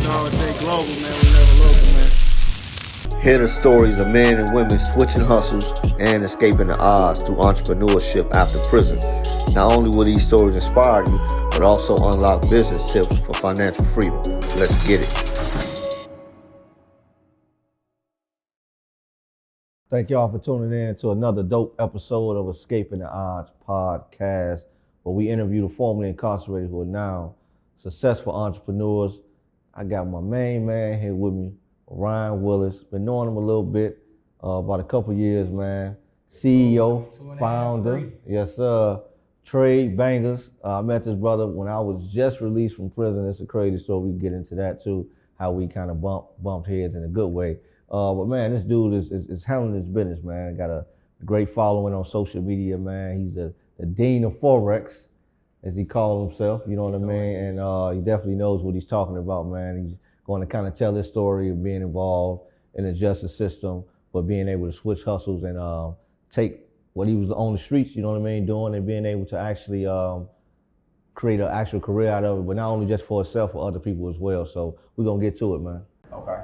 always stay global, man. We never local, man. Hear the stories of men and women switching hustles and escaping the odds through entrepreneurship after prison. Not only will these stories inspire you, but also unlock business tips for financial freedom. Let's get it. Thank y'all for tuning in to another dope episode of Escaping the Odds podcast, where we interview the formerly incarcerated who are now successful entrepreneurs. I got my main man here with me, Ryan Willis. Been knowing him a little bit, about a couple years, man. CEO, founder, yes sir. Trade bangers. I met this brother when I was just released from prison. It's a crazy story. We can get into that too, how we kind of bumped heads in a good way. But man, this dude is handling his business, man. Got a great following on social media, man. He's the dean of Forex, as he calls himself, you know what I mean? And he definitely knows what he's talking about, man. He's going to kind of tell his story of being involved in the justice system, but being able to switch hustles and take what he was on the streets, you know what I mean, doing, and being able to actually create an actual career out of it, but not only just for himself, for other people as well. So we're going to get to it, man. Okay.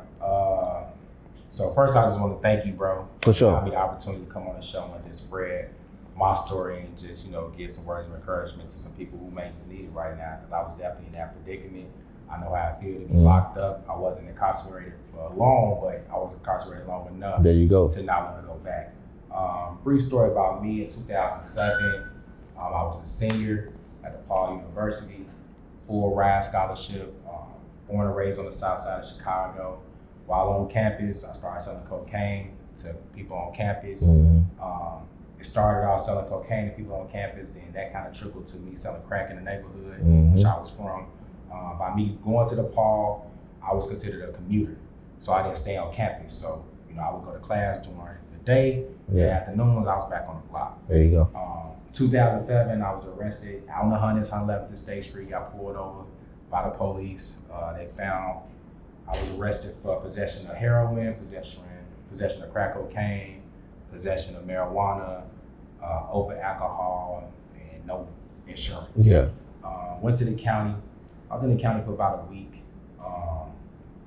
So first, I just want to thank you, bro. For sure. For the opportunity to come on the show and just spread my story and just, give some words of encouragement to some people who may just need it right now, because I was definitely in that predicament. I know how I feel to be locked up. I wasn't incarcerated for long, but I was incarcerated long enough There you go. to not want to go back. Brief story about me. In 2007, I was a senior at DePaul University, full ride scholarship, born and raised on the south side of Chicago. While on campus, I started selling cocaine to people on campus. It started off selling cocaine to people on campus, then that kind of trickled to me selling crack in the neighborhood, which I was from. By me going to DePaul, I was considered a commuter, so I didn't stay on campus. So, I would go to class during the day, the afternoons, I was back on the block. There you go. 2007, I was arrested out on the 111th State Street, got pulled over by the police. They found I was arrested for possession of heroin, possession of crack cocaine, possession of marijuana, open alcohol, and no insurance. Yeah. Went to the county. I was in the county for about a week.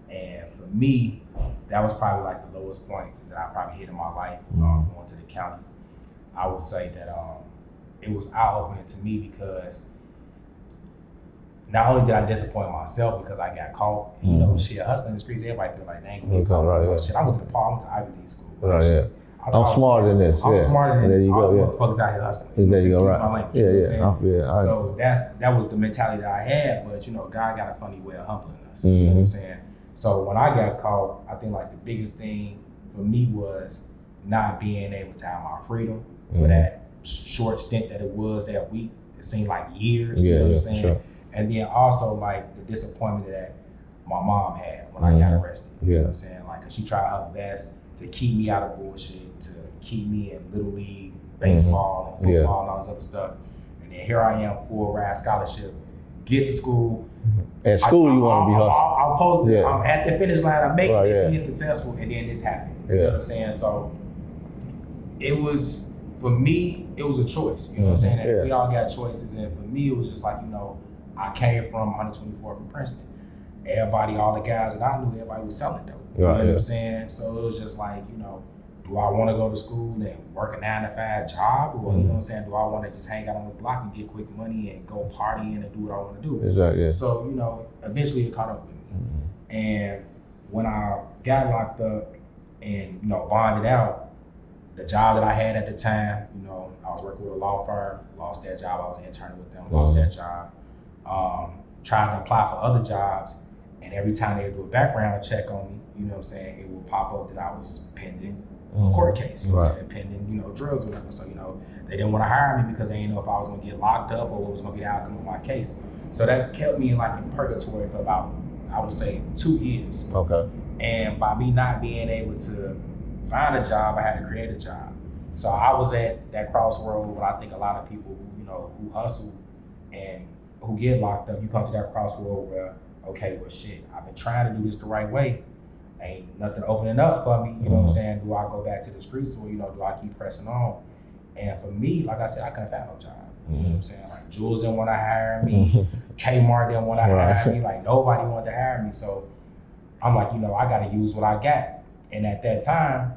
And for me, that was probably like the lowest point that I probably hit in my life, going to the county. I would say that it was eye-opening to me because not only did I disappoint myself because I got caught, shit, hustling in the streets, everybody feel like they ain't gonna get caught. Right, Shit, I went to the Paul, I went to Ivy League school. Right, yeah. I'm smarter than this. I'm smarter than there you all go, the motherfuckers out here hustling. There you go, right. My language, So that was the mentality that I had, but God got a funny way of humbling us. You know what I'm saying? So when I got caught, I think like the biggest thing for me was not being able to have my freedom for that short stint that it was, that week. It seemed like years, you know what I'm saying? Sure. And then also like the disappointment that my mom had when I got arrested. You know what I'm saying? Like, 'cause she tried her best to keep me out of bullshit, to keep me in Little League, baseball, and football, and all this other stuff. And then here I am, full ride scholarship, get to school. At school, you want to be hustling. I'm supposed to, I'm at the finish line, I'm making it, being successful, and then this happened. You know what I'm saying? So it was, for me, it was a choice. You know what I'm saying? And we all got choices, and for me, it was just like, I came from 124th from Princeton. Everybody, all the guys that I knew, everybody was selling dope. You know what I'm saying? So it was just like, do I want to go to school and work a 9-to-5 job? Or, you know what I'm saying? Do I want to just hang out on the block and get quick money and go partying and do what I want to do? Exactly. Yeah. So, eventually it caught up with me. And when I got locked up and, bonded out, the job that I had at the time, I was working with a law firm, lost that job. I was interning with them, lost that job. Tried to apply for other jobs, and every time they would do a background check on me, you know what I'm saying, it would pop up that I was pending a court case, you know what I'm saying, pending, drugs or whatever. So, they didn't want to hire me because they didn't know if I was going to get locked up or what was going to be the outcome of my case. So that kept me in purgatory for about, I would say, 2 years. Okay. And by me not being able to find a job, I had to create a job. So I was at that crossroad where I think a lot of people who hustle and who get locked up, you come to that crossroad where, okay, well shit, I've been trying to do this the right way. Ain't nothing opening up for me, you know what I'm saying? Do I go back to the streets or, do I keep pressing on? And for me, like I said, I couldn't find no job. You know what I'm saying? Like Jules didn't want to hire me, Kmart didn't want to hire me, like nobody wanted to hire me. So I'm like, I got to use what I got. And at that time,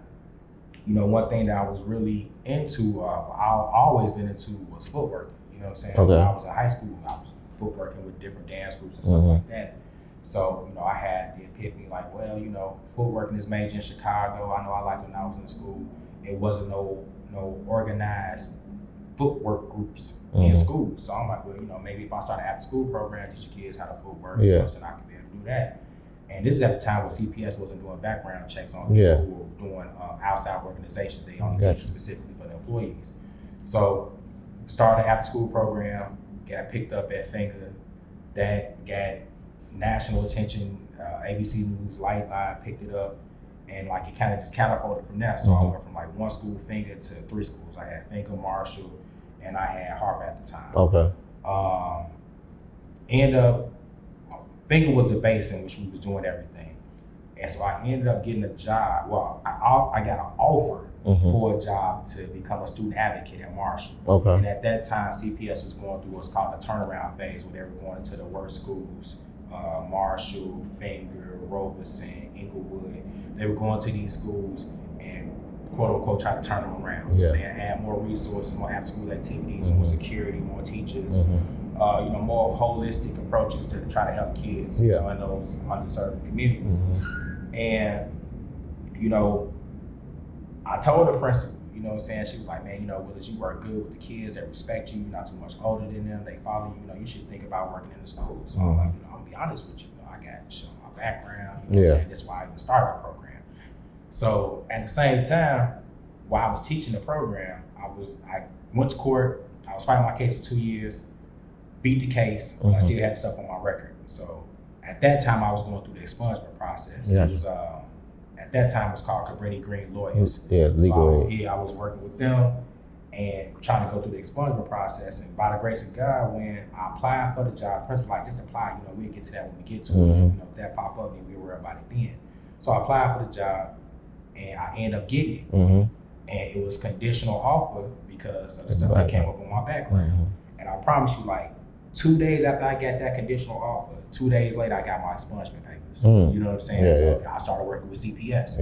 one thing that I was really into, I've always been into was footwork. You know what I'm saying? Okay. When I was in high school, I was footworking with different dance groups and stuff like that. So, I had the epiphany like, well, footworking is major in Chicago. I know I liked when I was in school. It wasn't no organized footwork groups in school. So I'm like, well, maybe if I start an after school program, teach kids how to footwork, and I could be able to do that. And this is at the time where CPS wasn't doing background checks on people who were doing outside organizations. They only did it specifically for the employees. So started an after school program, got picked up at Finger, that got national attention. ABC News, Lightline picked it up, and it kind of just catapulted from there. So I went from one school, Finger, to 3 schools. I had Finger, Marshall, and I had Harvard at the time. Okay. Ended up, Finger was the base in which we was doing everything. And so I ended up getting a job. Well, I got an offer for a job to become a student advocate at Marshall. Okay. And at that time, CPS was going through what's called the turnaround phase, where they were going into the worst schools, Marshall, Finger, Robeson, Inglewood. They were going to these schools and quote unquote try to turn them around. So they had more resources, more after school activities, more security, more teachers, more holistic approaches to try to help kids in those underserved communities. And, I told the principal, she was like, man, Willis, you work good with the kids, they respect you, you're not too much older than them, they follow you, you should think about working in the school. So I'm like, I'm gonna be honest with you, I got to show my background, that's why I even started the program. So at the same time, while I was teaching the program, I went to court, I was fighting my case for 2 years, beat the case, but I still had stuff on my record. So at that time, I was going through the expungement process. It was, at that time, it was called Cabrini Green Lawyers. Legal aid. I was working with them and trying to go through the expungement process. And by the grace of God, when I applied for the job, principal just apply, we'll get to that when we get to it. If that pop up, then we'll worry about it then. So I applied for the job and I ended up getting it. And it was conditional offer because of the stuff that came up on my background. And I promise you, 2 days after I got that conditional offer, 2 days later, I got my expungement papers. You know what I'm saying? So I started working with CPS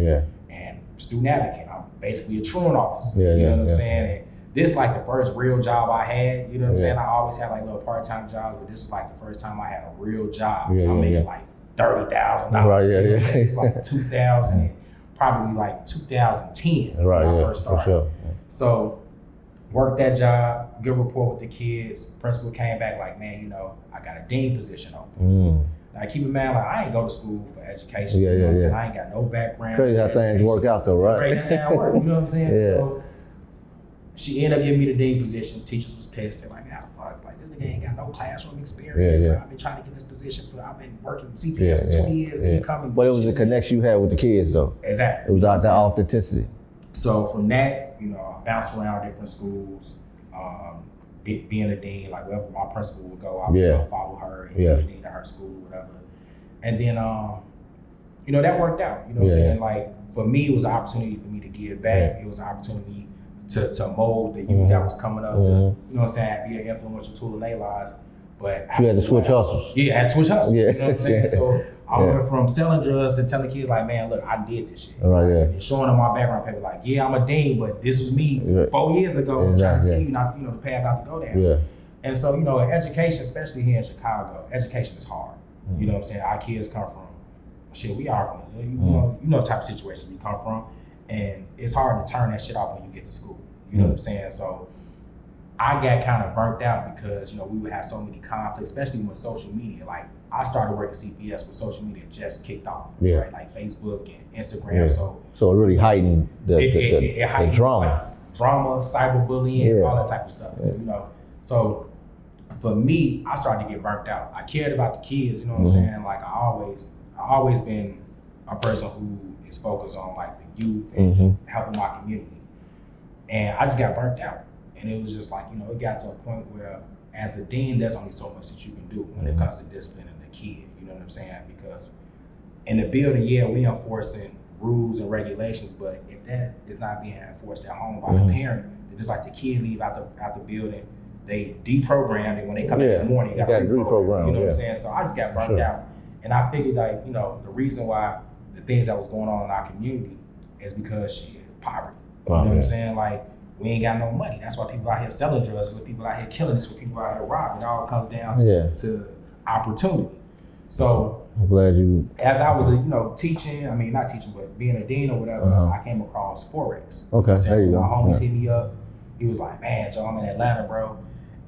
and student advocate. I'm basically a truant officer. You know what I'm saying? And this the first real job I had. You know what I'm saying? I always had little part-time jobs, but this was the first time I had a real job. I'm making $30,000. It's 2000 and probably 2010 when I first started. For sure. So worked that job, good rapport with the kids. Principal came back man, I got a dean position open. Now keep in mind, I ain't go to school for education. You know what I'm saying? I ain't got no background. Crazy how things work out though, right? Right, that's how it works. You know what I'm saying? So she ended up giving me the dean position. Teachers was pissed. They're like, fuck, this nigga ain't got no classroom experience. I've been trying to get this position I've been working with CPS for 20 years. And coming. But it was the connection you had with the kids though. Exactly. It was out that authenticity. So from that, I bounced around different schools, being a dean, wherever my principal would go, I would go follow her and be the dean of her school, whatever. And then, that worked out. You know what I'm saying? For me, it was an opportunity for me to give back. It was an opportunity to mold the youth that was coming up to, you know what I'm saying, be an influential tool in their lives. But you had to switch hustles. Yeah, I had to switch hustles. You know what I'm saying? So I went from selling drugs to telling kids man, look, I did this shit. And showing them my background paper, I'm a dean, but this was me 4 years ago trying to tell you not, the path not to go down. And so, education, especially here in Chicago, education is hard. You know what I'm saying? Our kids come from, we are from, you know the type of situations we come from. And it's hard to turn that shit off when you get to school. You know what I'm saying? So I got kind of burnt out because, we would have so many conflicts, especially with social media. I started working CPS when social media just kicked off, right? Like Facebook and Instagram. So it really heightened the heightened drama. Drama, cyberbullying, all that type of stuff, So for me, I started to get burnt out. I cared about the kids, you know what I'm saying? I always been a person who is focused on the youth and just helping my community. And I just got burnt out. And it was just it got to a point where as a dean, there's only so much that you can do when it comes to disciplining the kid, you know what I'm saying? Because in the building, we enforcing rules and regulations, but if that is not being enforced at home by the parent, then just the kid leave out the building, they deprogrammed, and when they come in the morning, you got to reprogram. You know what I'm saying? So I just got burnt out. And I figured like, you know, the reason why the things that was going on in our community is because shit, poverty. You know what I'm saying? Like, we ain't got no money. That's why people out here selling drugs, that's why people out here killing, that's why people out here robbing. It all comes down to opportunity. So I'm glad you. As I was, teaching, I mean, not teaching, but being a dean or whatever, I came across Forex. Okay, there you go. My homies hit me up. He was like, man, Joe, I'm in Atlanta, bro.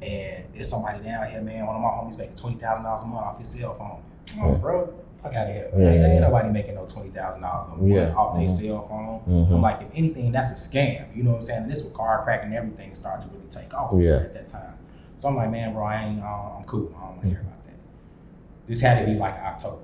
And there's somebody down here, man. One of my homies making $20,000 a month off his cell phone. Come on, bro. Fuck out of here. Ain't nobody making no $20,000 a month off their cell phone. I'm like, if anything, that's a scam. You know what I'm saying? And this with card crack and everything started to really take off at that time. So I'm like, man, bro, I'm cool. I don't want to hear about that. This had to be like October.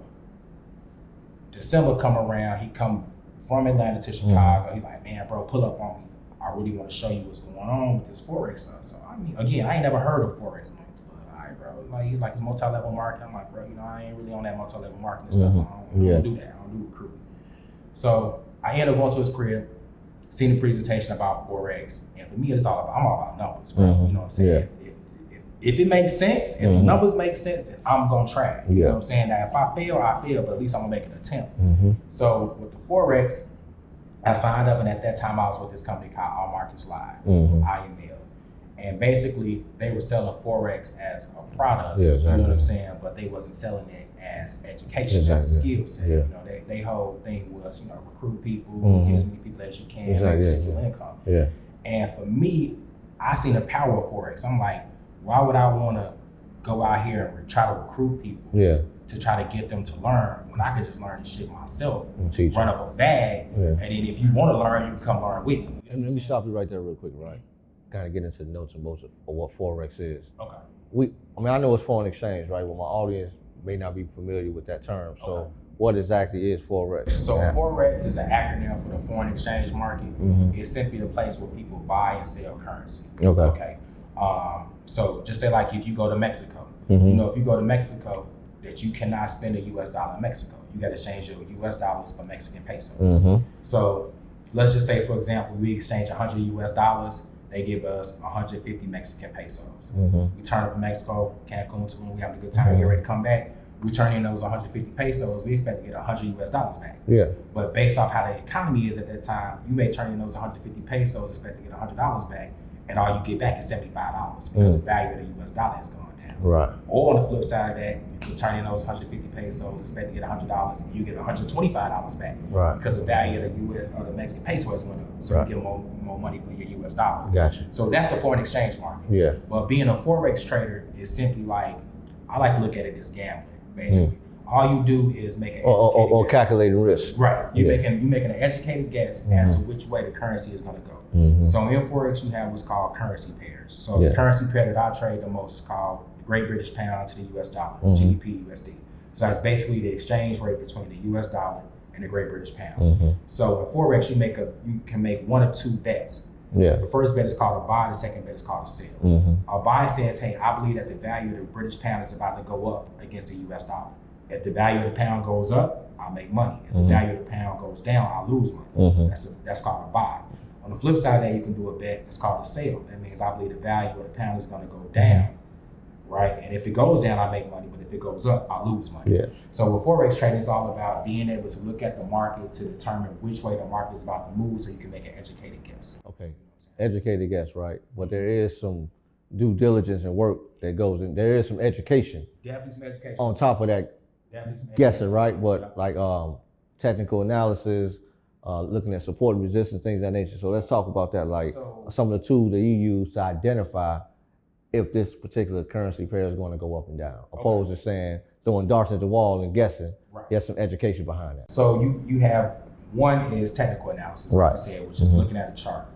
December come around, he come from Atlanta to Chicago. He like, man, bro, pull up on me. I really want to show you what's going on with this Forex stuff. So I mean, again, I ain't never heard of Forex. I'm like, all right, bro. Like, he's like this multi-level marketing. I'm like, bro, I ain't really on that multi-level marketing stuff. I don't do that. I don't do recruiting. So I ended up going to his crib, seen the presentation about Forex, and for me, I'm all about numbers, bro. You know what I'm saying? If it makes sense, if the numbers make sense, then I'm gonna try it. You know what I'm saying? Now, if I fail, I fail, but at least I'm gonna make an attempt. So with the Forex, I signed up, and at that time, I was with this company called All Markets Live, IML. And basically, they were selling Forex as a product, you know what I'm saying? But they wasn't selling it as education, as a skill set. You know, they whole thing was, recruit people, get as many people as you can, make residual income. And for me, I seen the power of Forex. I'm like, why would I want to go out here and try to recruit people to try to get them to learn when I could just learn this shit myself, run up a bag, and then if you want to learn, you can come learn with me. And let me stop you right there real quick, right? Kind of get into the nuts and bolts of what Forex is. Okay. I know it's foreign exchange, right? Well, my audience may not be familiar with that term. So what exactly is Forex? So Forex is an acronym for the foreign exchange market. It's simply a place where people buy and sell currency. Okay. So just say like if you go to Mexico, if you go to Mexico, that you cannot spend a US dollar in Mexico. You got to exchange your US dollars for Mexican pesos. So let's just say, for example, we exchange 100 US dollars, they give us 150 Mexican pesos. We turn up in Mexico, Cancun, Tulum, we having a good time, get ready to come back. We turn in those 150 pesos, we expect to get 100 US dollars back. But based off how the economy is at that time, you may turn in those 150 pesos, expect to get $100 back, and all you get back is $75 because the value of the US dollar has gone down. Or on the flip side of that, you can turn in those 150 pesos, expect to get $100, and you get $125 back because the value of the US or the Mexican peso has went up. So you get more money for your US dollar. So that's the foreign exchange market. But being a Forex trader is simply like, I like to look at it as gambling, basically. All you do is make an or calculating risk. You're making an educated guess as to which way the currency is going to go. So in Forex, you have what's called currency pairs. So the currency pair that I trade the most is called the Great British Pound to the US dollar, GBP USD. So that's basically the exchange rate between the US dollar and the Great British Pound. So in Forex, you can make one of two bets. The first bet is called a buy, the second bet is called a sell. A buy says, hey, I believe that the value of the British pound is about to go up against the US dollar. If the value of the pound goes up, I'll make money. If the value of the pound goes down, I'll lose money. That's called a buy. On the flip side of that, you can do a bet that's called a sell. That means I believe the value of the pound is going to go down, right? And if it goes down, I make money, but if it goes up, I lose money. So what Forex trading is all about, being able to look at the market to determine which way the market is about to move so you can make an educated guess. Educated guess, right? But there is some due diligence and work that goes in. There is some education. Definitely some education. On top of that, guessing, right? But like technical analysis, looking at support and resistance, things of that nature. So let's talk about that, like some of the tools that you use to identify if this particular currency pair is going to go up and down, opposed to saying throwing darts at the wall and guessing. There's some education behind that. So you have, one is technical analysis, like I said, which is looking at a chart,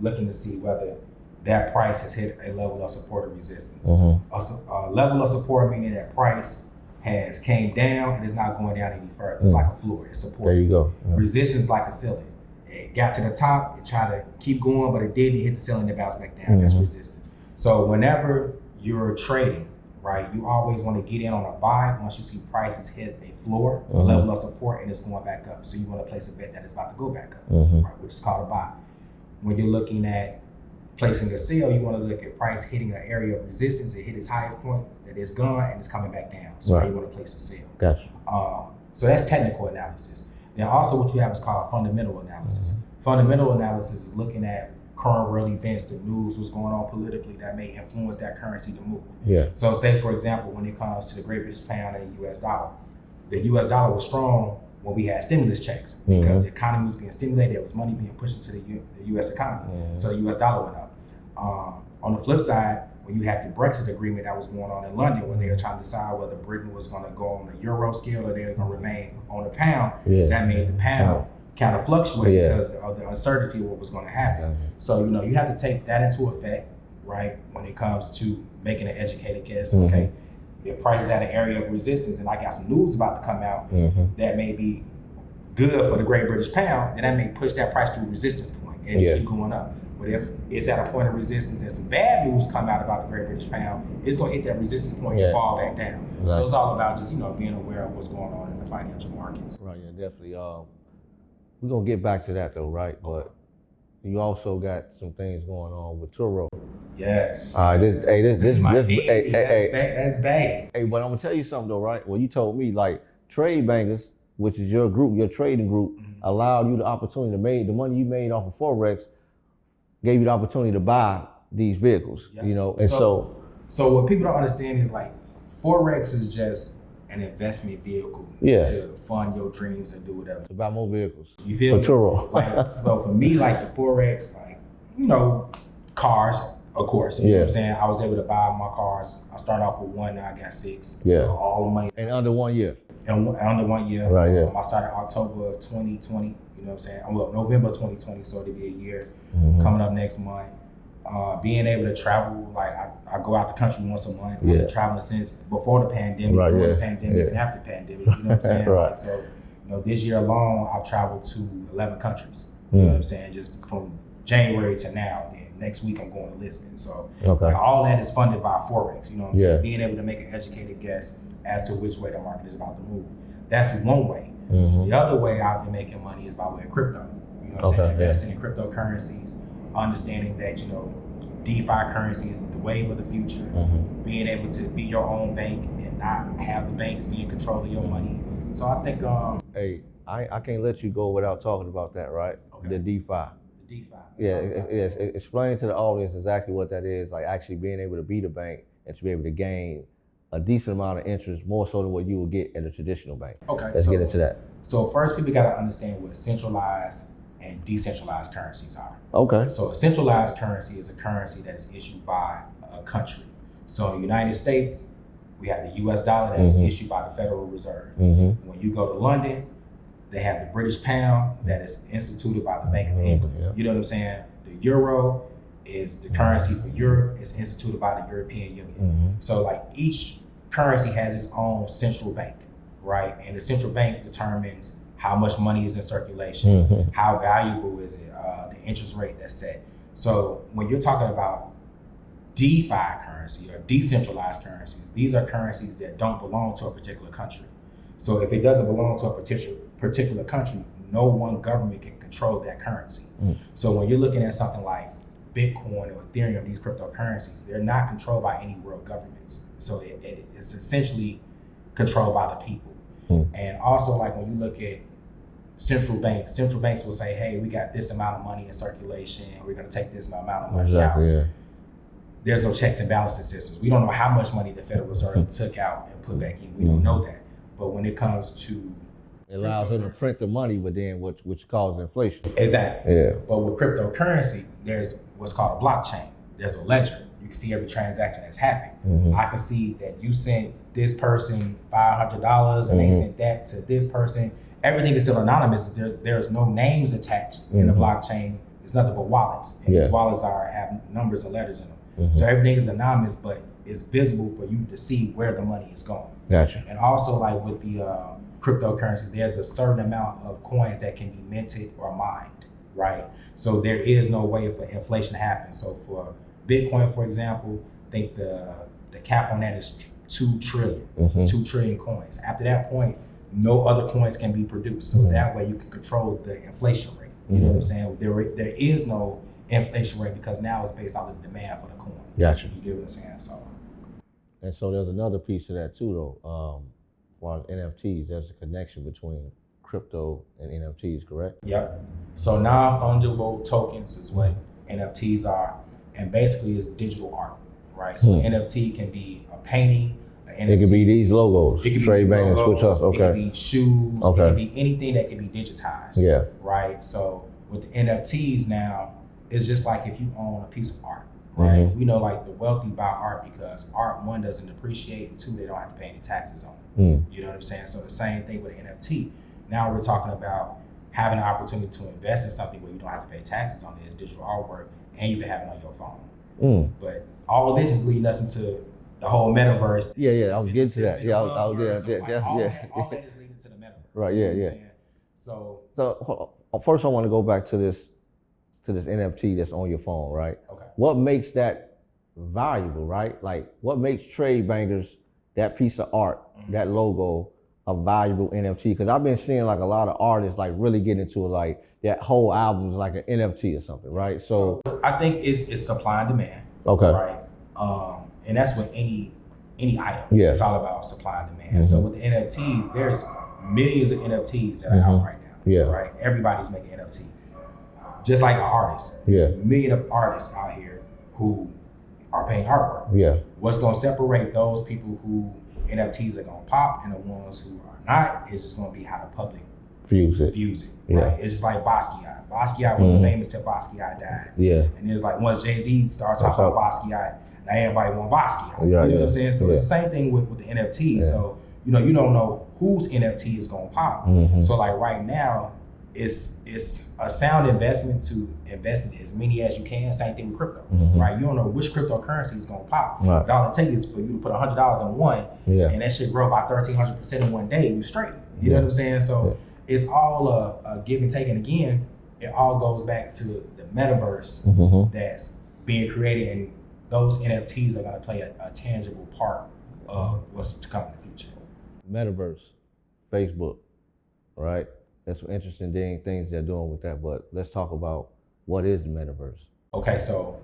looking to see whether that price has hit a level of support or resistance. A level of support meaning that price has came down and it's not going down any further. It's like a floor, it's support. There you go. Resistance like a ceiling. It got to the top, it tried to keep going, but it didn't hit the ceiling, it bounced back down. That's resistance. So whenever you're trading, right, you always want to get in on a buy once you see prices hit a floor, a level of support, and it's going back up. So you want to place a bet that it's about to go back up, right, which is called a buy. When you're looking at placing a sale, you want to look at price hitting an area of resistance. It hit its highest point, that it's gone, and it's coming back down. So now you want to place a sale. Gotcha. So that's technical analysis. Then also what you have is called fundamental analysis. Fundamental analysis is looking at current world events, the news, what's going on politically that may influence that currency to move. Yeah. So say, for example, when it comes to the Great British Pound and the US dollar was strong when we had stimulus checks because the economy was being stimulated, there was money being pushed into the US economy. So the US dollar went up. On the flip side, when you had the Brexit agreement that was going on in London, when they were trying to decide whether Britain was going to go on the euro scale or they were going to remain on the pound, that made the pound kind of fluctuate because of the uncertainty of what was going to happen. So, you have to take that into effect, right, when it comes to making an educated guess. Okay, if price is at an area of resistance and I got some news about to come out that may be good for the Great British Pound, then that may push that price to a resistance point and keep going up. But if it's at a point of resistance and some bad news come out about the Great British Pound, it's going to hit that resistance point and fall back down. So it's all about just, being aware of what's going on in the financial markets. Right, yeah, definitely. We're going to get back to that though, right? But you also got some things going on with Turo. Yes. That's bad. Hey, but I'm going to tell you something though, right? Well, you told me like trade bankers, which is your group, your trading group, allowed you the opportunity to make the money you made off of Forex, gave you the opportunity to buy these vehicles, and so what people don't understand is like Forex is just an investment vehicle to fund your dreams and do whatever. To buy more vehicles. You feel for Turo. Like, so for me, like the Forex, like, cars, of course, you know what I'm saying? I was able to buy my cars. I started off with one, now I got 6. Yeah. All the money. And under 1 year. And under 1 year. Right, yeah. I started October of 2020, you know what I'm saying? Well, November 2020, so it'll be a year coming up next month. Being able to travel, like I go out the country once a month. I've been traveling since before the pandemic, during the pandemic, and after the pandemic, you know what I'm saying? Right. Like, so, this year alone, I've traveled to 11 countries, you know what I'm saying? Just from January to now. Then next week I'm going to Lisbon. So like, all that is funded by Forex, you know what I'm saying? Being able to make an educated guess as to which way the market is about to move. That's one way. The other way I've been making money is by way of crypto. You know what I'm saying? Investing in cryptocurrencies, understanding that, DeFi currency is the wave of the future. Being able to be your own bank and not have the banks be in control of your money. So I think hey, I can't let you go without talking about that, right? The DeFi. The DeFi. Explain to the audience exactly what that is, like actually being able to be the bank and to be able to gain a decent amount of interest, more so than what you would get at a traditional bank. Okay. Let's get into that. So first, people got to understand what centralized and decentralized currencies are. Okay. So a centralized currency is a currency that is issued by a country. So in the United States, we have the US dollar that is issued by the Federal Reserve. When you go to London, they have the British pound that is instituted by the Bank of England. You know what I'm saying? The euro is the currency for Europe. It's instituted by the European Union. So like each currency has its own central bank, right? And the central bank determines how much money is in circulation, how valuable is it, the interest rate that's set. So when you're talking about DeFi currency or decentralized currencies, these are currencies that don't belong to a particular country. So if it doesn't belong to a particular country, no one government can control that currency. So when you're looking at something like Bitcoin or Ethereum, these cryptocurrencies, they're not controlled by any world governments. So it's essentially controlled by the people. And also, like when you look at central banks will say, hey, we got this amount of money in circulation, we're going to take this amount of money out. There's no checks and balances systems. We don't know how much money the Federal Reserve took out and put back in. We don't know that. But when it comes to it allows them to print the money, but then which causes inflation. Exactly. Yeah. But with cryptocurrency, there's what's called a blockchain. There's a ledger. You can see every transaction that's happened. I can see that you sent this person $500 and they sent that to this person. Everything is still anonymous. There's no names attached in the blockchain. It's nothing but wallets. And these wallets have numbers and letters in them. So everything is anonymous, but it's visible for you to see where the money is going. Gotcha. And also, like with the cryptocurrency, there's a certain amount of coins that can be minted or mined, right? So there is no way for inflation to happen. So for Bitcoin, for example, I think the cap on that is 2 trillion, 2 trillion coins. After that point, no other coins can be produced. So that way you can control the inflation rate. You know what I'm saying? There is no inflation rate because now it's based on the demand for the coin. Gotcha. You get what I'm saying? So. And so there's another piece to that too, though. For NFTs, there's a connection between crypto and NFTs, correct? Yep. So non-fungible tokens is what NFTs are, and basically it's digital art, right? So NFT can be a painting. It could be these logos. It could be Trade Bank and Switch Up. Okay. It could be shoes. Okay. It could be anything that can be digitized. Yeah. Right. So with the NFTs now, it's just like if you own a piece of art. Right. We know like the wealthy buy art because art, one, doesn't depreciate, and two, they don't have to pay any taxes on it. You know what I'm saying? So the same thing with an NFT. Now we're talking about having an opportunity to invest in something where you don't have to pay taxes on it. It's digital artwork, and you can have it on your phone. But all of this is leading us into the whole metaverse. Yeah, I was getting to that. Yeah, all that is leading to the metaverse. Right. You know Yeah. So first, I want to go back to this NFT that's on your phone, right? okay. What makes that valuable, right? Like, what makes Trade Bankers, that piece of art, that logo, a valuable NFT? Because I've been seeing like a lot of artists like really get into it, like that whole album is like an NFT or something, right? So I think it's supply and demand. Okay. Right. And that's with any item. Yeah. It's all about supply and demand. So with the NFTs, there's millions of NFTs that are out right now. Yeah. Right. Everybody's making NFT. Just like an artist. Yeah. There's a million of artists out here who are paying artwork. Yeah. What's going to separate those people who NFTs are going to pop and the ones who are not is just going to be how the public views it. Yeah. Right? It's just like Basquiat. Basquiat wasn't famous till Basquiat died. Yeah. And it's like once Jay-Z starts talking about Basquiat, now everybody want Basquiat. You know what I'm saying? So it's the same thing with the NFT. So, you don't know whose NFT is going to pop. So like right now, it's a sound investment to invest in as many as you can. Same thing with crypto, right? You don't know which cryptocurrency is going to pop. Right. But all it takes is for you to put $100 in one, and that shit grow by 1,300% in one day. You straight. You know what I'm saying? So it's all a give and take. And again, it all goes back to the metaverse that's being created, and those NFTs are going to play a tangible part of what's to come in the future. Metaverse, Facebook, right? There's some interesting things they're doing with that, but let's talk about what is the metaverse. Okay, so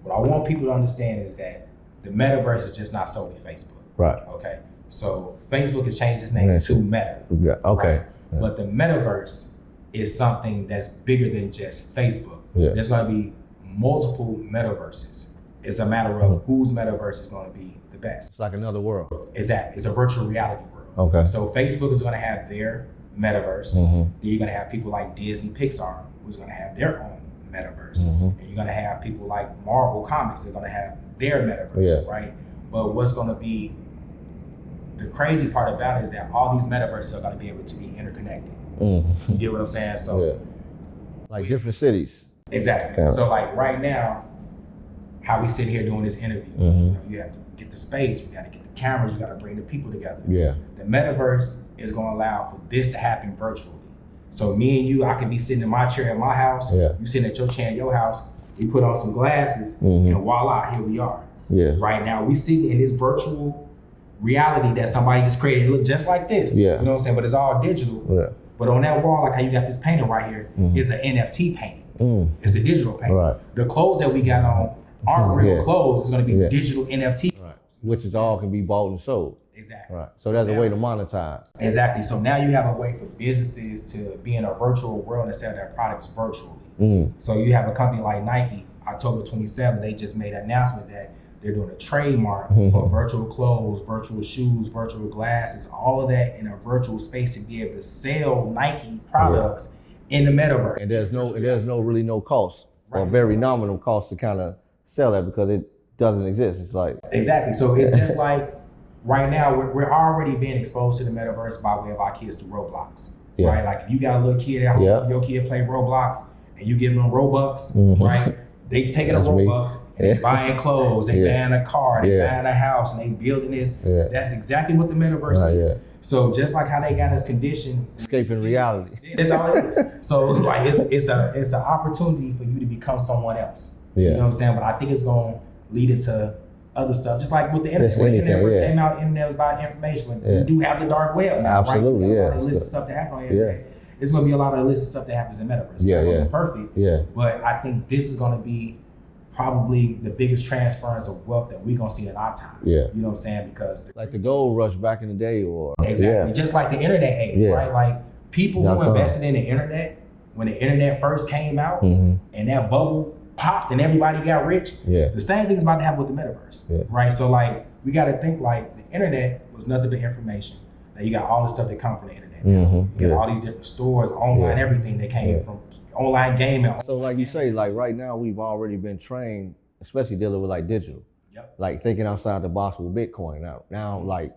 what I want people to understand is that the metaverse is just not solely Facebook. Right. Okay, so Facebook has changed its name to Meta. Yeah. Okay. Right? Yeah. But the metaverse is something that's bigger than just Facebook. Yeah. There's going to be multiple metaverses. It's a matter of whose metaverse is going to be the best. It's like another world. Exactly. It's a virtual reality world. Okay. So Facebook is going to have their metaverse. Then you're going to have people like Disney, Pixar, who's going to have their own metaverse. And you're going to have people like Marvel Comics, they're going to have their metaverse, right? But what's going to be the crazy part about it is that all these metaverses are going to be able to be interconnected. You get what I'm saying? So, like different cities. Exactly. Yeah. So like right now, how we sit here doing this interview, you have to get the space, we got to get the cameras, you got to bring the people together. Yeah. The metaverse is going to allow for this to happen virtually. So me and you, I could be sitting in my chair at my house, you sitting at your chair in your house, we put on some glasses, and voila, here we are. Yeah. Right now, we see in this virtual reality that somebody just created. It look just like this. Yeah. You know what I'm saying? But it's all digital. Yeah. But on that wall, like how you got this painting right here, is an NFT painting. It's a digital painting. Right. The clothes that we got on aren't real clothes. It's going to be digital NFT. Right. Which is all can be bought and sold. Exactly. Right. So there's a way to monetize. Exactly. So now you have a way for businesses to be in a virtual world and sell their products virtually. So you have a company like Nike, October 27th, they just made an announcement that they're doing a trademark for virtual clothes, virtual shoes, virtual glasses, all of that in a virtual space to be able to sell Nike products in the metaverse. And there's no really no cost or very nominal cost to kind of sell that because it doesn't exist. It's like exactly. So it's just like right now we're already being exposed to the metaverse by way of our kids through Roblox. Right? Like if you got a little kid at home, your kid play Roblox and you give them Robux, right? They taking the Robux and they buying clothes, they buying a car, they buying a house, and they building this. That's exactly what the metaverse is. So just like how they got us conditioned, escaping reality. That's all it is. So like it's an opportunity for you to become someone else. You know what I'm saying? But I think it's gonna lead into other stuff, just like with the internet. When the internet first came out, the internet was about information, but we do have the dark web now. Absolutely, right? All the illicit stuff that happened on the internet. it's gonna be a lot of illicit stuff that happens in metaverse. Yeah, it's not gonna yeah. be perfect. Yeah. But I think this is gonna be probably the biggest transference of wealth that we're gonna see in our time. Yeah. You know what I'm saying? Because Like the gold rush back in the day, or exactly, just like the internet age, Yeah. right? Like people who invested in the internet when the internet first came out and that bubble popped and everybody got rich. Yeah. The same thing's about to happen with the metaverse, right? So like we got to think like the internet was nothing but information. Now you got all the stuff that come from the internet. You got all these different stores, online, everything that came from online gaming. So like you say, like right now we've already been trained, especially dealing with like digital. Yep. Like thinking outside the box with Bitcoin. Now like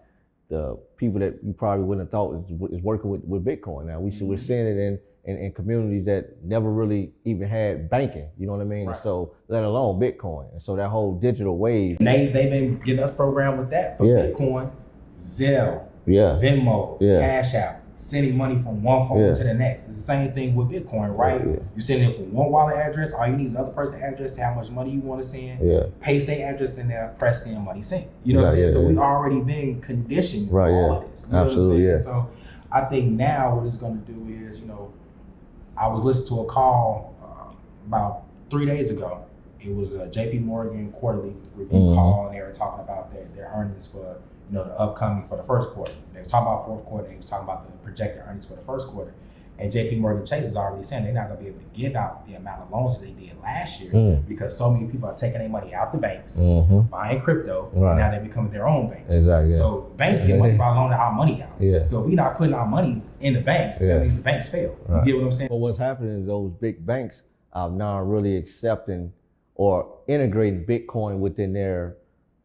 the people that you probably wouldn't have thought is working with Bitcoin now. We're seeing it in communities that never really even had banking, you know what I mean? Right. So let alone Bitcoin. And so that whole digital wave. They've been getting us programmed with that for Bitcoin, Zelle, Venmo, Cash App, sending money from one phone to the next. It's the same thing with Bitcoin, right? You send it from one wallet address, all you need is another person's address, say how much money you want to send, paste their address in there, press send, money sent. You know what I'm saying? So we've already been conditioned for all of this. You know Absolutely, what I'm saying? So I think now what it's going to do is, I was listening to a call about 3 days ago. It was a JP Morgan quarterly review call, and they were talking about their earnings for the upcoming for the first quarter. They was talking about fourth quarter. They was talking about the projected earnings for the first quarter. And JP Morgan Chase is already saying they're not going to be able to give out the amount of loans that they did last year because so many people are taking their money out the banks, buying crypto, and now they're becoming their own banks. Exactly. So banks get money by loaning our money out. So if we're not putting our money in the banks, that means the banks fail. You get what I'm saying? But what's happening is those big banks are now really accepting or integrating Bitcoin within their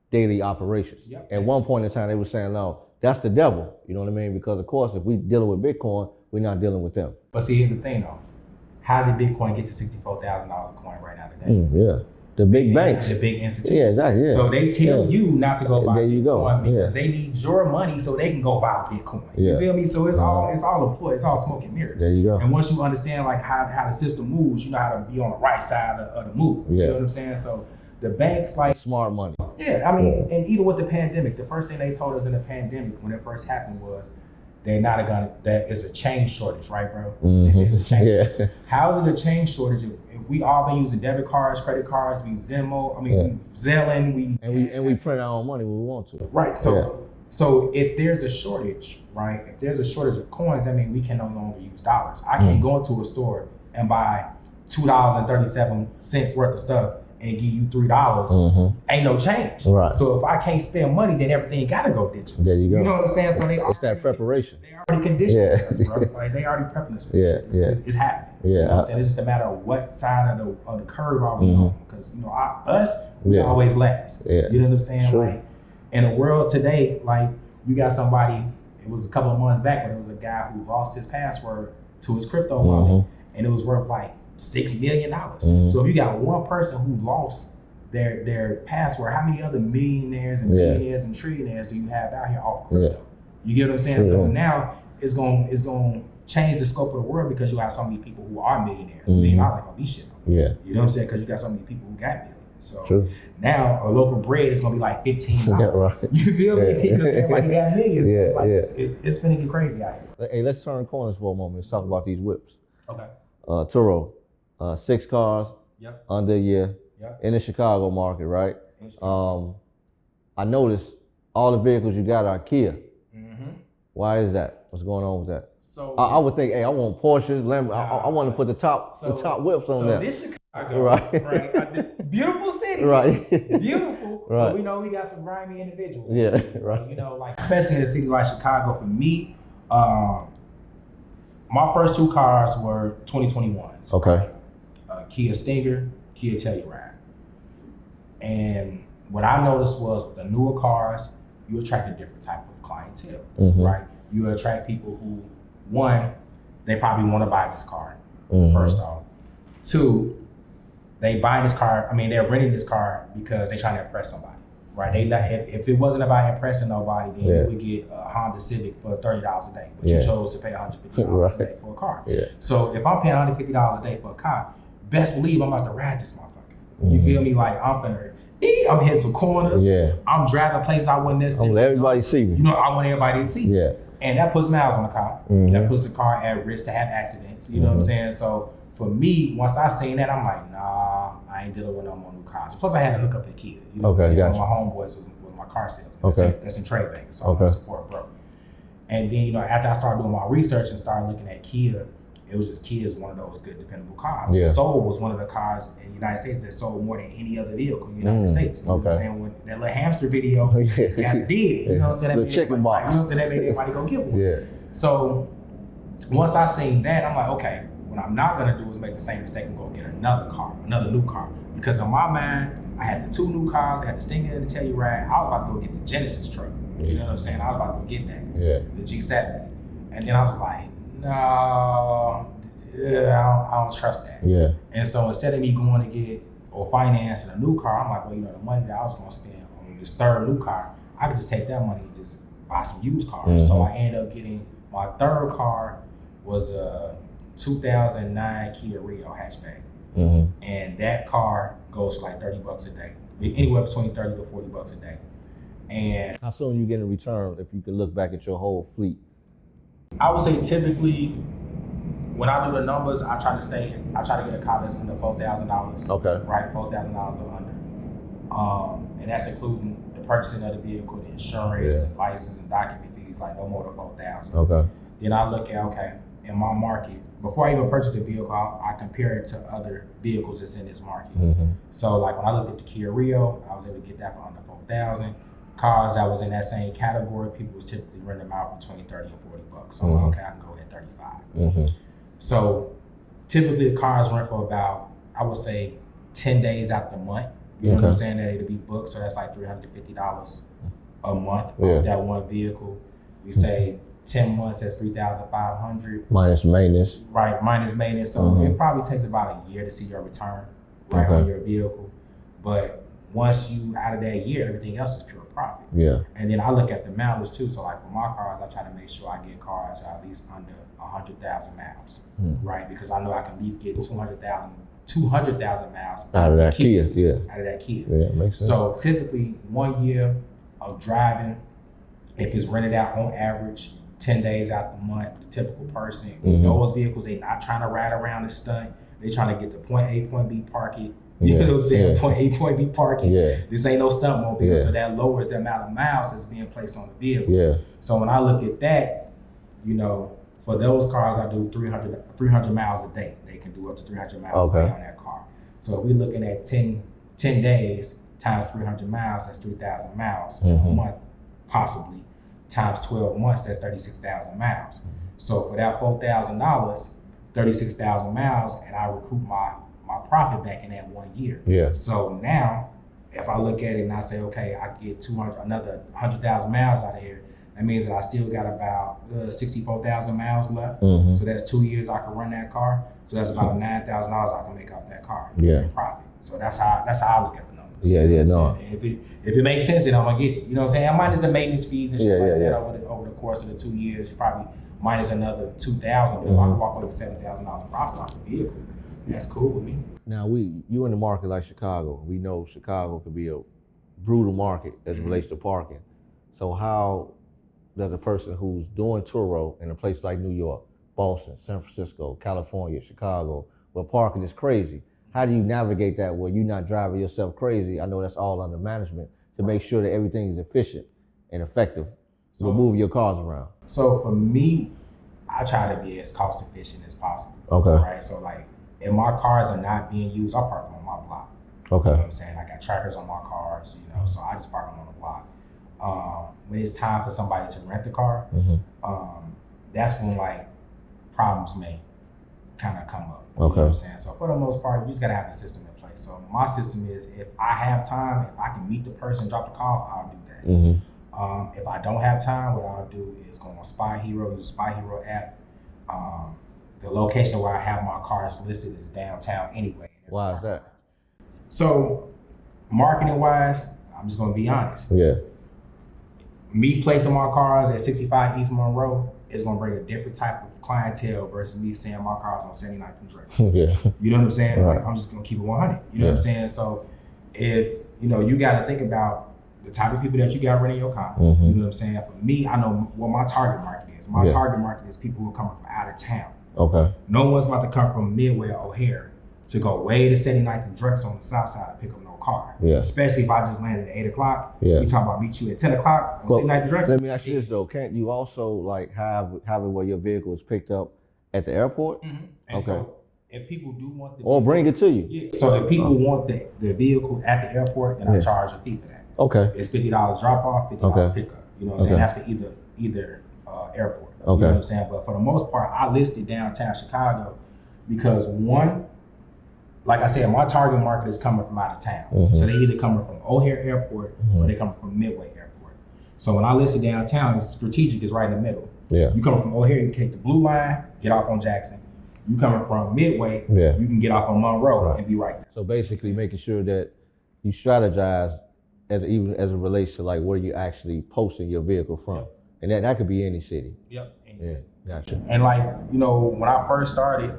daily operations. At one point in time, they were saying, no, that's the devil. You know what I mean? Because of course, if we dealing with Bitcoin, we're not dealing with them. But see, here's the thing though. How did Bitcoin get to $64,000 a coin right now today? The big banks. The big institutions. Yeah, exactly. So they tell you not to go buy there you Bitcoin go. because they need your money so they can go buy Bitcoin. You feel me? So it's all a ploy. It's all smoke and mirrors. There you go. And once you understand like how the system moves, you know how to be on the right side of the move. You know what I'm saying? So the banks like smart money. Yeah, I mean, and even with the pandemic, the first thing they told us in the pandemic when it first happened was they're not that it's a change shortage, right, bro? They say it's a change shortage. How is it a change shortage if we all been using debit cards, credit cards, we Venmo, we Zelling, we print our own money when we want to. Right. So if there's a shortage, right? If there's a shortage of coins, that means we can no longer use dollars. I can't go into a store and buy $2.37 worth of stuff and give you $3, ain't no change. Right. So if I can't spend money, then everything gotta go digital. There you go. You know what I'm saying? So it's that prepreparation. They already conditioned us, bro. Like they already prepping us for this shit. It's happening. You know what I'm saying? It's just a matter of what side of the curve are we on. Because we always last. You know what I'm saying? Sure. Like in the world today, like you got somebody, it was a couple of months back, but it was a guy who lost his password to his crypto wallet and it was worth like $6 million. So if you got one person who lost their password, how many other millionaires and billionaires and trillionaires do you have out here off crypto? You get what I'm saying? So now it's gonna change the scope of the world because you have so many people who are millionaires. $1 million ain't gonna be shit. You know what I'm saying? Because you got so many people who got millions. So now a loaf of bread is gonna be like $15. You feel me? Because everybody got millions. It's finna get crazy out here. Hey, let's turn corners for a moment. Let's talk about these whips. Okay. Turo, 6 cars, under a year, in the Chicago market, right? I noticed all the vehicles you got are Kia. Why is that? What's going on with that? So I would think, hey, I want Porsches, I want to put the top whips on there. So this Chicago, right? Beautiful city, right? Beautiful, right? But we know we got some grimy individuals. Right. You know, like especially in a city like Chicago. For me, my first 2 cars were 2021s. Okay. Right? Kia Stinger, Kia Telluride. And what I noticed was with the newer cars, you attract a different type of clientele, right? You attract people who, one, they probably want to buy this car, first off. 2, they buying this car, they're renting this car because they're trying to impress somebody, right? If it wasn't about impressing nobody, then you would get a Honda Civic for $30 a day, but you chose to pay $150 a day for a car. So if I'm paying $150 a day for a car, best believe I'm about to ride this motherfucker. You feel me? Like I'm hitting some corners. I'm driving places I wouldn't necessarily let everybody see me. You know, I want everybody to see. And that puts miles on the car. That puts the car at risk to have accidents. You know what I'm saying? So for me, once I seen that, I'm like, nah, I ain't dealing with no more new cars. Plus, I had to hook up the Kia. You know what I'm saying? Gotcha. My homeboys with my car sales. That's in trade bank, so I'm a support bro. And then, you know, after I started doing my research and started looking at Kia, it was just Kia is one of those good, dependable cars. Yeah. Soul was one of the cars in the United States that sold more than any other vehicle in the United States. You know what I'm saying? When that little hamster video, you did it. You know what I'm saying? The chicken box. You know what I'm saying? That made everybody go get one. Yeah. So once I seen that, I'm like, okay, what I'm not gonna do is make the same mistake and go get another new car. Because in my mind, I had the 2 new cars, I had the Stinger and the Telluride. I was about to go get the Genesis truck. You know what I'm saying? I was about to go get that. Yeah. The G7. And then I was like, no, I don't trust that. Yeah. And so instead of me going to get or financing a new car, I'm like, well, you know, the money that I was gonna spend on this third new car, I could just take that money and just buy some used cars. So I ended up getting my third car was a 2009 Kia Rio hatchback. And that car goes for like $30 a day. Anywhere between 30 to $40 a day. And how soon you get a return if you could look back at your whole fleet? I would say typically when I do the numbers, I try to get a car that's under $4,000. Okay. Right, $4,000 or under. And that's including the purchasing of the vehicle, the insurance, the license and document fees, like no more than $4,000. Okay. Then I look at, okay, in my market, before I even purchase the vehicle, I compare it to other vehicles that's in this market. So like when I looked at the Kia Rio, I was able to get that for under $4,000. Cars that was in that same category, people was typically renting them out between 30 and $40. So okay, I can go at 35. So typically the cars rent for about, I would say 10 days out the month. You know what I'm saying? That it'll be booked, so that's like $350 a month of that one vehicle. We say 10 months, that's $3,500. Minus maintenance. Right, minus maintenance. So it probably takes about a year to see your return on your vehicle. But once you out of that year, everything else is pure profit. Yeah. And then I look at the mileage too. So like for my cars, I try to make sure I get cars at least under 100,000 miles, right? Because I know I can at least get 200,000 miles out of that Kia. Out of that Kia. Yeah, makes sense. So typically 1 year of driving, if it's rented out on average, 10 days out the month, the typical person, those vehicles, they not trying to ride around and stunt. They trying to get to point A, point B, park it. You know what I'm saying? Point A, point B, parking. This ain't no stunt mobile, so that lowers the amount of miles that's being placed on the vehicle. So when I look at that, you know, for those cars, I do 300 miles a day. They can do up to 300 miles a day on that car. So if we're looking at 10 days times 300 miles, that's 3,000 miles a month, possibly. Times 12 months, that's 36,000 miles. So for that $4,000, 36,000 miles, and I recoup my profit back in that 1 year. So now, if I look at it and I say, okay, I get another 100,000 miles out of here, that means that I still got about 64,000 miles left. So that's 2 years I can run that car. So that's about $9,000 I can make off that car in profit. So that's how I look at the numbers. And if it makes sense, then I'm gonna get it. You know what I'm saying? Minus the maintenance fees and shit like that over the course of the 2 years, probably minus another 2,000. But if I can walk away with $7,000 profit off the vehicle, that's cool with me. Now you in the market like Chicago. We know Chicago could be a brutal market as it relates to parking. So how does a person who's doing Turo in a place like New York, Boston, San Francisco, California, Chicago, where parking is crazy, how do you navigate that where you're not driving yourself crazy? I know that's all under management to make sure that everything is efficient and effective. So move your cars around. So for me, I try to be as cost efficient as possible. Right. So like, if my cars are not being used, I park them on my block. You know what I'm saying? I got trackers on my cars, you know, so I just park them on the block. When it's time for somebody to rent the car, that's when like problems may kind of come up. You know what I'm saying? So for the most part, you just gotta have the system in place. So my system is, if I have time, if I can meet the person, drop the car off, I'll do that. If I don't have time, what I'll do is go on Spy Hero, use the Spy Hero app. The location where I have my cars listed is downtown anyway. Why is that? So marketing wise, I'm just gonna be honest. Me placing my cars at 65 East Monroe is gonna bring a different type of clientele versus me saying my cars on 79th and Drake. You know what I'm saying? Like, I'm just gonna keep it 100. You know what I'm saying? So if, you know, you gotta think about the type of people that you got running your car. You know what I'm saying? For me, I know what my target market is. My target market is people who are coming from out of town. Okay. No one's about to come from Midway or O'Hare to go way to 79th and Drexel on the south side to pick up no car. Yeah. Especially if I just landed at 8 o'clock. Yeah. We talk about meet you at 10 o'clock on 79th and Drexel. Let me ask you this though, can't you also like have it where your vehicle is picked up at the airport? And so if people do want the or bring it to you. Yeah. So if people want the vehicle at the airport, then I charge a fee for that. Okay. It's $50 drop off, $50 pickup. You know what I'm saying? That's for either airport. Okay. You know what I'm saying? But for the most part, I listed downtown Chicago because one, like I said, my target market is coming from out of town. So they either coming from O'Hare Airport or they coming from Midway Airport. So when I listed downtown, it's strategic, is right in the middle. Yeah. You coming from O'Hare, you can take the blue line, get off on Jackson. You coming from Midway, you can get off on Monroe and be right there. So basically making sure that you strategize even as it relates to like where you actually posting your vehicle from. And that could be any city. Any city. Gotcha. And like, you know, when I first started,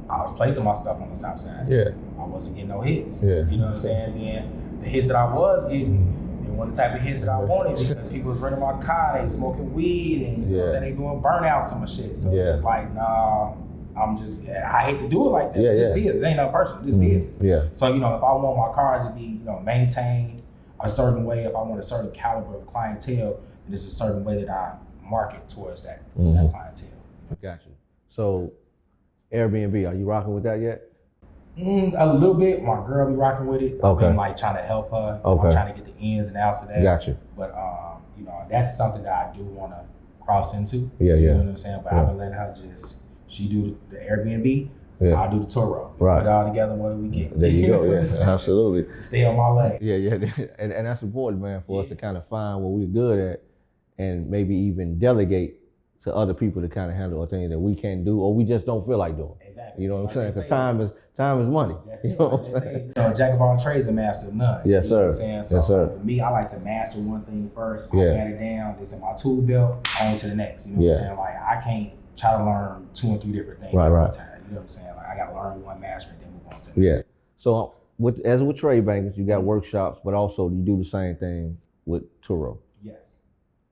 I was placing my stuff on the south side. I wasn't getting no hits. You know what I'm saying? Then the hits that I was getting, they weren't the type of hits that I wanted because people was renting my car, they smoking weed, and you know what I'm saying, they doing burnouts and shit. So it's just like, nah, I hate to do it like that. This business ain't nothing personal. This business. So, you know, if I want my cars to be, you know, maintained a certain way, if I want a certain caliber of clientele, then it's a certain way that I market towards that clientele. Gotcha. So Airbnb, are you rocking with that yet? A little bit. My girl be rocking with it. I've been like trying to help her. I'm trying to get the ins and outs of that. Gotcha. But you know, that's something that I do want to cross into. You know what I'm saying? But I've been letting her she do the Airbnb. I'll do the Turo. Put it all together. What do we get? There you go. Absolutely. Stay on my lane. And that's important, man, for us to kind of find what we're good at, and maybe even delegate to other people to kind of handle things that we can't do or we just don't feel like doing. Exactly. You know what I'm saying? Because time is money. You know what I'm saying? So jack of all trades, a master of none. Yes, sir. You know what I'm saying? So for me, I like to master one thing first. I pat it down. It's in my tool belt. On to the next. You know what I'm saying? Like I can't try to learn 2 or 3 different things at a time. You know what I'm saying? Like I got to learn one, master it, then move on to the next. So as with trade bankers, you got workshops, but also you do the same thing with Turo. Yes.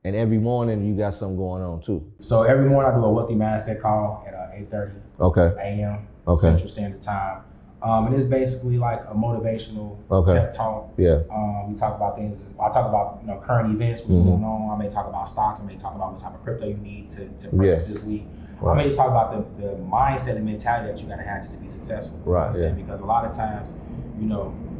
And every morning you got something going on too. So every morning I do a wealthy mindset call at 8:30 a.m. Central Standard Time. And it's basically like a motivational pep talk. We talk about things. I talk about current events, what's going on. I may talk about stocks. I may talk about what type of crypto you need to purchase this week. I may just talk about the mindset and mentality that you gotta have just to be successful. You know what I'm saying? Because a lot of times,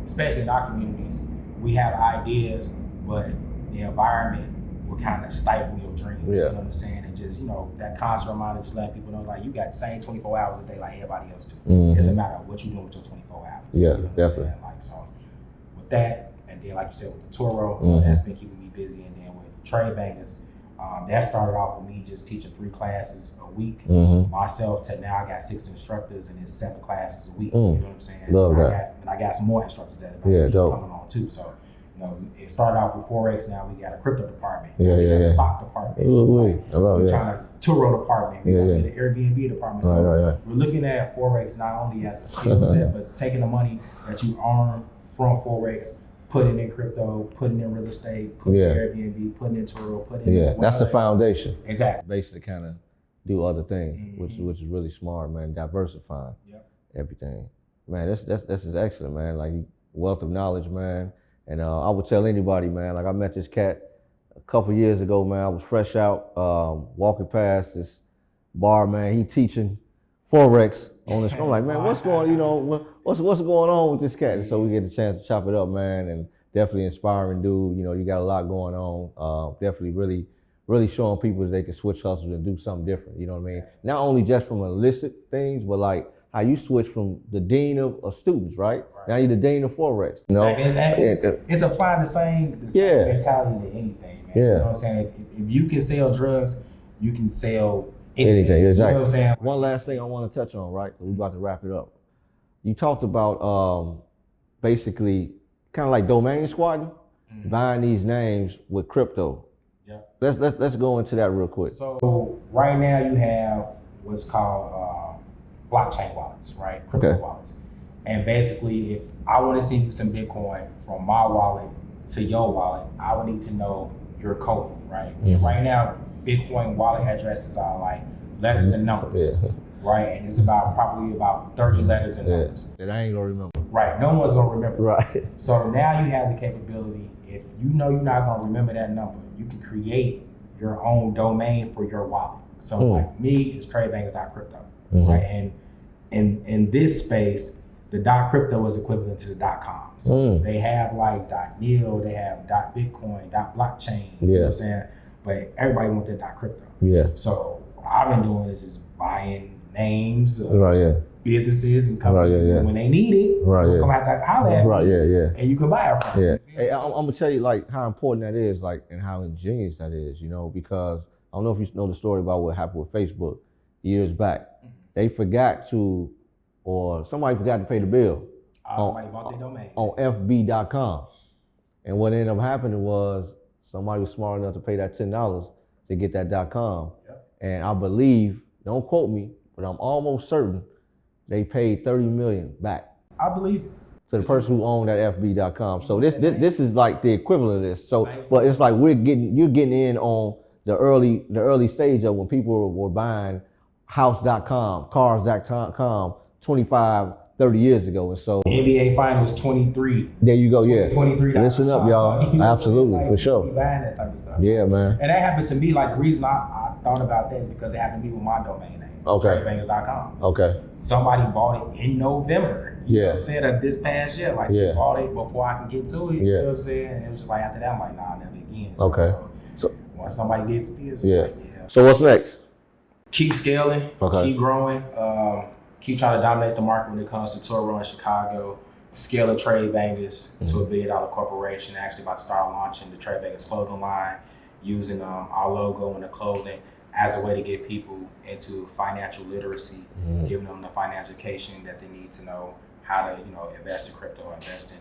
especially in our communities, we have ideas, but the environment will kind of stifle your dreams. You know what I'm saying? And just, that constant reminder, just letting people know, like, you got the same 24 hours a day like everybody else do. It's a matter of what you're doing with your 24 hours. Yeah, you know what definitely. I'm saying? Like, so with that, and then like you said, with the Turo, that's been keeping me busy. And then with trade bankers, that started off with me just teaching 3 classes a week. Myself to now I got 6 instructors and it's 7 classes a week. You know what I'm saying? Love that. I got some more instructors that are coming on too. So it started off with Forex. Now we got a crypto department. We got a stock department. So we're trying to Turo department. We got an Airbnb department. So we're looking at Forex not only as a skill set, but taking the money that you earn from Forex, putting in crypto, putting in real estate, putting in Airbnb, putting in Turo, putting in that's the foundation. Exactly. Basically, kind of do other things, which is really smart, man. Diversifying everything, man. That's excellent, man. Like wealth of knowledge, man. And I would tell anybody, man. Like I met this cat a couple years ago, man. I was fresh out, walking past this bar, man. He teaching Forex on the screen. I'm like, man, what's going on with this cat? And so we get a chance to chop it up, man, and definitely inspiring dude. You got a lot going on. Definitely really showing people that they can switch hustles and do something different. You know what I mean? Not only just from illicit things, but like how you switch from the dean of students, right? Now you're the dean of Forex. It's applying the same mentality to anything, man. You know what I'm saying? If you can sell drugs, you can sell anything. Exactly. You know what I'm saying? One last thing I want to touch on, right? We're about to wrap it up. You talked about basically kind of like domain squatting, buying these names with crypto. Let's go into that real quick. So right now you have what's called blockchain wallets, right? Crypto wallets. And basically, if I want to send you some Bitcoin from my wallet to your wallet, I would need to know your code, right? And right now, Bitcoin wallet addresses are like letters and numbers, right? And it's probably about 30 letters and numbers. That I ain't gonna remember. Right, no one's gonna remember. Right. So now you have the capability, if you know you're not gonna remember that number, you can create your own domain for your wallet. So like me, it's tradebankers.crypto, right? And in this space, the .crypto is equivalent to the .com. So they have like .nil, they have .bitcoin, .blockchain, you know what I'm saying? But everybody wants that .crypto. Yeah. So what I've been doing is just buying names of businesses and companies, and when they need it, come out that holler at me, and you can buy it from them. Hey, I'm gonna tell you like how important that is, like, and how ingenious that is, you know, because I don't know if you know the story about what happened with Facebook years back. They forgot to, or somebody forgot to pay the bill. Somebody bought their domain. On FB.com. And what ended up happening was somebody was smart enough to pay that $10 to get that .com. And I believe, don't quote me, but I'm almost certain they paid $30 million back. I believe it. To the person who owned that FB.com. So this is like the equivalent of this. So, but it's like you're getting in on the early stage of when people were buying house.com, cars.com 25, 30 years ago. And so NBA Finals 23. There you go, 23. Listen up, y'all. Absolutely, like, for sure. Buying that type of stuff. Yeah, man. And that happened to me, like the reason I thought about that is because it happened to me with my domain name. Tradebankers.com. Okay. Somebody bought it in November. You know what I'm saying? Of this past year. Like they bought it before I can get to it. You know what I'm saying? And it was just like after that, I'm like, nah, never again. Okay. So once somebody gets me, it's like, So what's next? Keep scaling, keep growing, keep trying to dominate the market when it comes to Turo in Chicago, scale of Trade Bangers to $1 billion corporation. Actually about to start launching the Trade Bangers clothing line, using our logo in the clothing as a way to get people into financial literacy, giving them the financial education that they need to know how to, invest in crypto, invest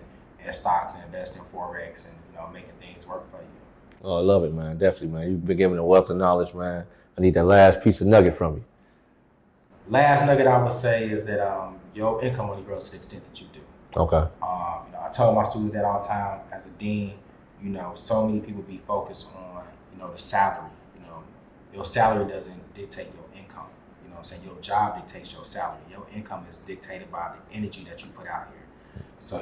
in stocks, and invest in Forex, and, making things work for you. Oh, I love it, man. Definitely, man. You've been given a wealth of knowledge, man. I need that last piece of nugget from you. Last nugget I would say is that your income only grows to the extent that you do. Okay. I tell my students that all the time as a dean, so many people be focused on, the salary. Your salary doesn't dictate your income. You know what I'm saying? Your job dictates your salary. Your income is dictated by the energy that you put out here. So,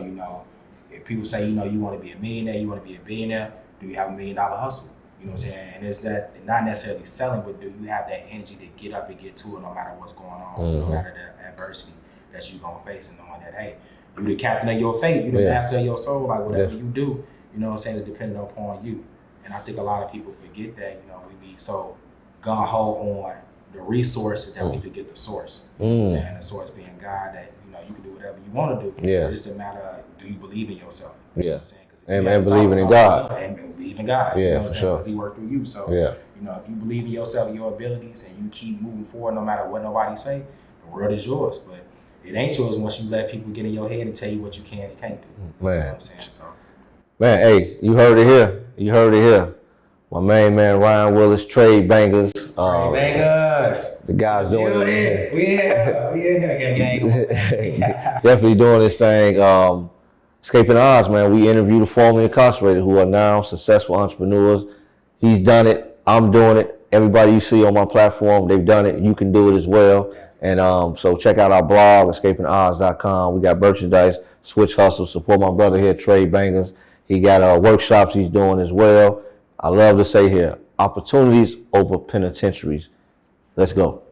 if people say, you want to be a millionaire, you want to be a billionaire, do you have $1 million hustle? You know what I'm saying? And it's that not necessarily selling, but do you have that energy to get up and get to it no matter what's going on, no matter the adversity that you're going to face, and knowing that, hey, you the captain of your fate, you the master of your soul, like whatever you do, you know what I'm saying, is dependent upon you. And I think a lot of people forget that, we be so gung-ho on the resources that we forget the source. You know what I'm saying? The source being God, that, you can do whatever you want to do. It's just a matter of, do you believe in yourself? You know what I'm saying? And believing in God. And believe in God. You know what I'm saying? Sure. Because He worked through you. So, if you believe in yourself and your abilities, and you keep moving forward no matter what nobody say, the world is yours. But it ain't yours once you let people get in your head and tell you what you can and can't do. Man. You know what I'm saying? So, man, hey, you heard it here. My main man, Ryan Willis, Trade Bangers. Trade Bangers. The guys doing it. Yeah. Definitely doing this thing. Escaping the odds, man. We interview the formerly incarcerated who are now successful entrepreneurs. He's done it. I'm doing it. Everybody you see on my platform, they've done it. You can do it as well. And so check out our blog, escapingtheodds.com. We got merchandise, Switch Hustle. Support my brother here, Trade Bangers. He got workshops he's doing as well. I love to say here, opportunities over penitentiaries. Let's go.